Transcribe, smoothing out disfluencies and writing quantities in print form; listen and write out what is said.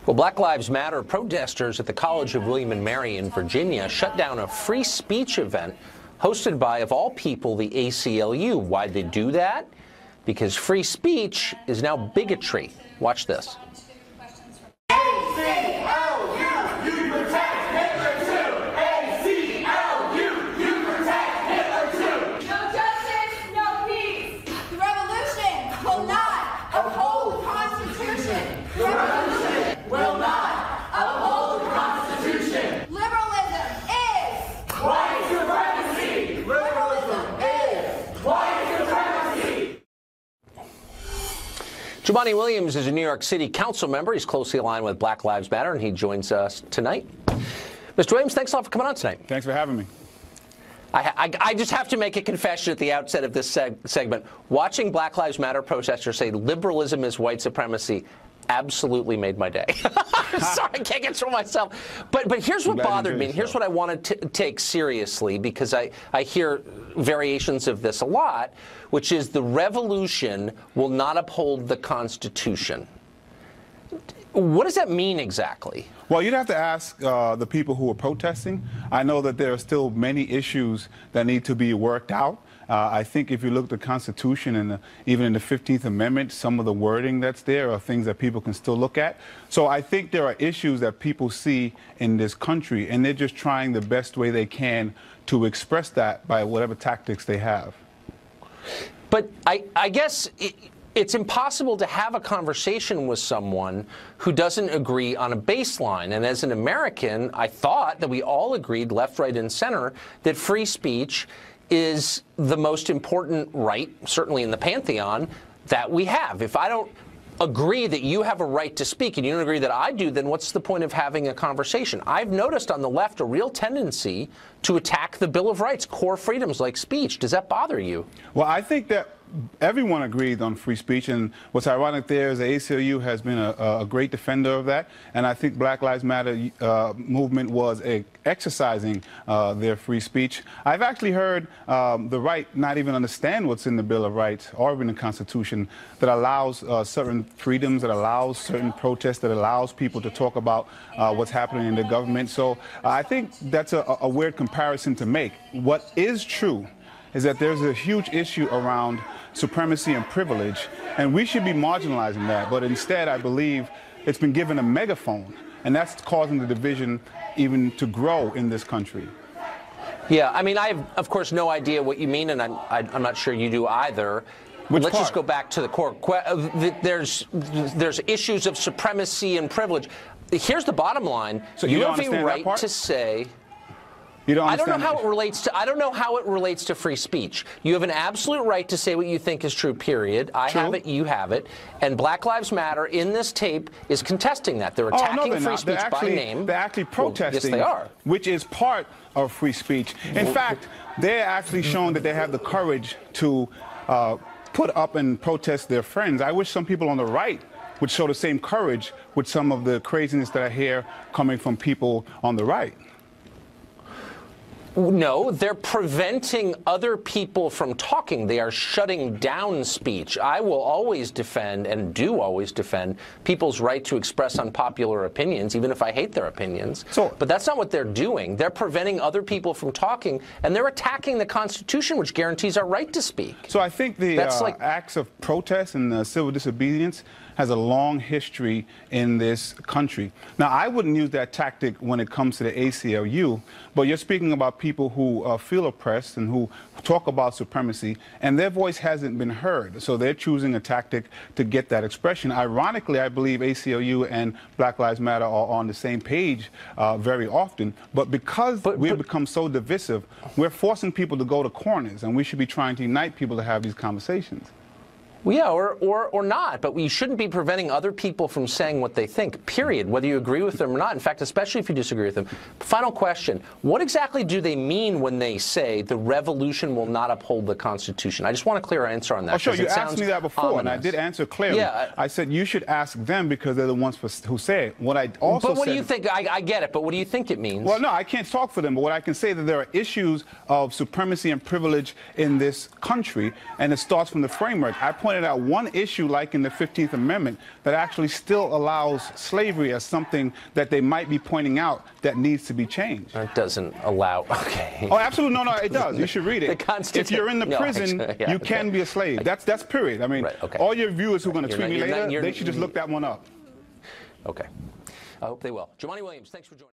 Well, Black Lives Matter protesters at the College of William and Mary in Virginia shut down a free speech event hosted by, of all people, the ACLU. Why'd they do that? Because free speech is now bigotry. Watch this. Jumaane Williams is a New York City Council member. He's closely aligned with Black Lives Matter, and he joins us tonight. Mr. Williams, thanks a lot for coming on tonight. Thanks for having me. I just have to make a confession at the outset of this segment. Watching Black Lives Matter protesters say liberalism is white supremacy absolutely made my day. Sorry, I can't control myself. But here's what bothered me, and here's what I wanted to take seriously, because I hear variations of this a lot, which is the revolution will not uphold the Constitution. What does that mean exactly? Well, you'd have to ask the people who are protesting. I know that there are still many issues that need to be worked out. I think if you look at the Constitution and even in the 15th Amendment, some of the wording that's there are things that people can still look at. So I think there are issues that people see in this country, and they're just trying the best way they can to express that by whatever tactics they have. But I guess it's impossible to have a conversation with someone who doesn't agree on a baseline. And as an American, I thought that we all agreed, left, right, and center, that free speech is the most important right, certainly in the pantheon, that we have. If I don't agree that you have a right to speak and you don't agree that I do, then what's the point of having a conversation? I've noticed on the left a real tendency to attack the Bill of Rights, core freedoms like speech. Does that bother you? Well, I think that everyone agreed on free speech, and what's ironic there is the ACLU has been a great defender of that, and I think Black Lives Matter movement was exercising their free speech. I've actually heard the right not even understand what's in the Bill of Rights or in the Constitution that allows certain freedoms, that allows certain protests, that allows people to talk about what's happening in the government. So I think that's a weird comparison to make. What is true is that there's a huge issue around supremacy and privilege, and we should be marginalizing that. But instead, I believe it's been given a megaphone, and that's causing the division even to grow in this country. Yeah, I mean, I have, of course, no idea what you mean, and I'm not sure you do either. Let's just go back to the core. There's issues of supremacy and privilege. Here's the bottom line. So you have a right to say... I don't know how it relates to. I don't know how it relates to free speech. You have an absolute right to say what you think is true. Period. I have it. You have it. And Black Lives Matter in this tape is contesting that. They're attacking free speech by name. They're actually protesting. Yes, they are. Which is part of free speech. In fact, they're actually shown that they have the courage to put up and protest their friends. I wish some people on the right would show the same courage with some of the craziness that I hear coming from people on the right. No, they're preventing other people from talking. They are shutting down speech. I will always defend, and do always defend, people's right to express unpopular opinions, even if I hate their opinions. But that's not what they're doing. They're preventing other people from talking, and they're attacking the Constitution, which guarantees our right to speak. So I think the acts of protest and civil disobedience has a long history in this country. Now, I wouldn't use that tactic when it comes to the ACLU, but you're speaking about people who feel oppressed and who talk about supremacy, and their voice hasn't been heard. So they're choosing a tactic to get that expression. Ironically, I believe ACLU and Black Lives Matter are on the same page very often, but because we've become so divisive, we're forcing people to go to corners, and we should be trying to unite people to have these conversations. Well, yeah, or not, but we shouldn't be preventing other people from saying what they think, period, whether you agree with them or not. In fact, especially if you disagree with them. Final question. What exactly do they mean when they say the revolution will not uphold the Constitution? I just want a clear answer on that. Oh, sure. You asked me that before, and I did answer clearly. Yeah, I said you should ask them because they're the ones who say it. What I also But what do you think? I get it, but what do you think it means? Well, no, I can't talk for them, but what I can say is that there are issues of supremacy and privilege in this country, and it starts from the framework. I pointed pointed out one issue, like in the 15th Amendment, that actually still allows slavery as something that they might be pointing out that needs to be changed. It doesn't allow, okay. Oh, absolutely, no, it does. You should read it. If you're in the prison, you can be a slave. That's period. I mean, all your viewers who are going to tweet me later, they should just look that one up. Okay. I hope they will. Jumaane Williams, thanks for joining.